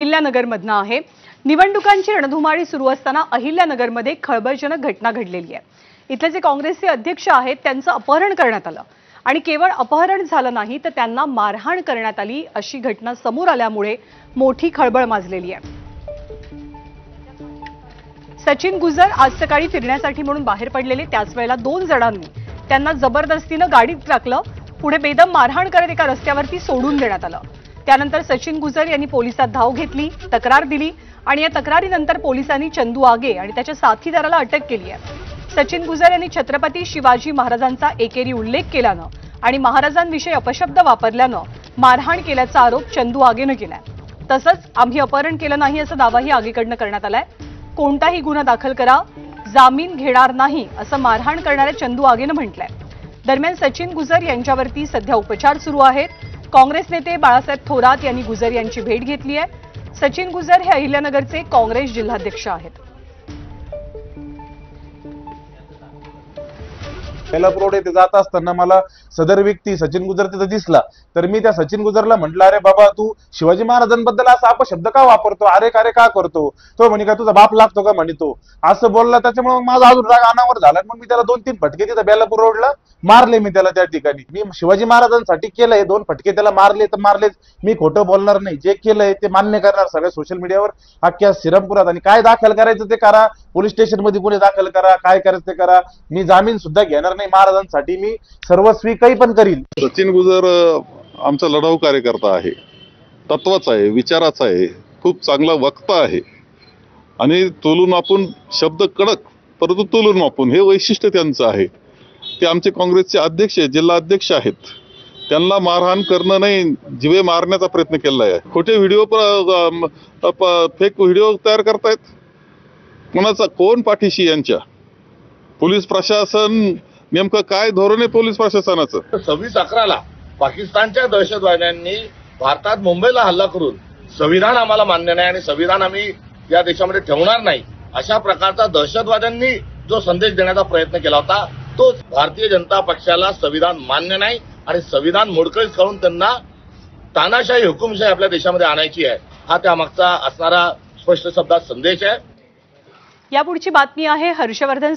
अहिल्यानगरमधनं आहे। निवडणुकांची रणधुमाळी सुरू असताना अहिल्यानगरमध्ये खळबळजनक घटना घडलेली आहे। इथले जे काँग्रेसचे अध्यक्ष आहेत त्यांचं अपहरण करण्यात आलं आणि केवळ अपहरण झालं नाही तर त्यांना मारहाण करण्यात आली अशी घटना समोर आल्यामुळे मोठी खळबळ माजलेली आहे। सचिन गुजर आज सकाळी फिरण्यासाठी म्हणून बाहेर पडलेले त्याच वेळेला 2 जणांनी त्यांना जबरदस्तीने गाडीत टाकलं, पुढे बेदम मारहाण करत एका रस्त्यावरती सोडून देण्यात आलं। त्यानंतर सचिन गुजर यांनी पोलिसात धाव घेतली, तक्रार दिली आणि या तक्रारीनंतर पोलिसांनी चंदू आगे आणि त्याच्या साथीदाराला अटक केली आहे। सचिन गुजर यांनी छत्रपती शिवाजी महाराजांचा एकेरी उल्लेख केल्यानं आणि महाराजांविषयी अपशब्द वापरल्यानं मारहाण केल्याचा आरोप चंदू आगेनं केलाय। तसंच आम्ही अपहरण केलं नाही असा दावाही आगेकडनं करण्यात आलाय। कोणताही गुन्हा दाखल करा, जामीन घेणार नाही असं मारहाण करणाऱ्या चंदू आगेनं म्हटलंय। दरम्यान सचिन गुजर यांच्यावरती सध्या उपचार सुरू आहेत। काँग्रेस नेते बाळासाहेब थोरात यांनी गुजर यांची भेट घेतली आहे। सचिन गुजर हे अहिल्यानगरचे काँग्रेस जिल्हाध्यक्ष आहेत। बेलापूर रोड येथे जात असताना मला सदर व्यक्ती सचिन गुजर तिथे दिसला, तर मी त्या सचिन गुजरला म्हटलं, अरे बाबा तू शिवाजी महाराजांबद्दल असा अपशब्द का वापरतो, अरे का रे का करतो? तो म्हणे का तुझा बाप लागतो का म्हणे, तो असं बोलला। त्याच्यामुळे माझा अजून राग अनावर झाला। मग मी त्याला 2-3 फटके तिथं बेलापूर रोडला मारले। मी त्याला त्या ठिकाणी मी शिवाजी महाराजांसाठी केलंय, 2 फटके त्याला मारले तर मारलेच। मी खोटं बोलणार नाही, जे केलंय ते मान्य करणार सगळ्या सोशल मीडियावर अख्ख्या श्रीरामपुरात। आणि काय दाखल करायचं ते करा, पोलीस स्टेशन मध्ये गुन्हे दाखल करा, काय करायचं ते करा। मी जामीन सुद्धा घेणार नाही, महाराजांसाठी मी सर्वस्वी काही पण करीन। सचिन गुजर आमचा लढाऊ कार्यकर्ता आहे, तत्वाचा आहे, विचाराचा आहे, खूप चांगला वक्ता आहे आणि तोलून मापून शब्द कडक परंतु तोलून मापून हे वैशिष्ट्य त्यांचं आहे। ते आमचे काँग्रेसचे अध्यक्ष जिल्हा अध्यक्ष आहेत, त्यांना मारहाण करणं नाही, जीवे मारण्याचा प्रयत्न केला आहे। खोटे व्हिडिओ फेक व्हिडिओ तयार करतायत। कोणाचा कोण पाठीशी यांच्या? पोलीस प्रशासन नेमकं काय धोरण आहे पोलीस प्रशासनाचं? 26/11ला पाकिस्तानच्या दहशतवाद्यांनी भारतात मुंबईला हल्ला करून संविधान आम्हाला मान्य नाही आणि संविधान आम्ही या देशामध्ये ठेवणार नाही अशा प्रकारचा दहशतवाद्यांनी जो संदेश देण्याचा प्रयत्न केला होता, तो भारतीय जनता पक्षाला संविधान मान्य नाही आणि संविधान मोडकळीस करून त्यांना तानाशाही हुकुमशाही आपल्या देशामध्ये आणायची आहे, हा त्यामागचा असणारा स्पष्ट शब्दात संदेश आहे। यापुढची बातमी आहे हर्षवर्धन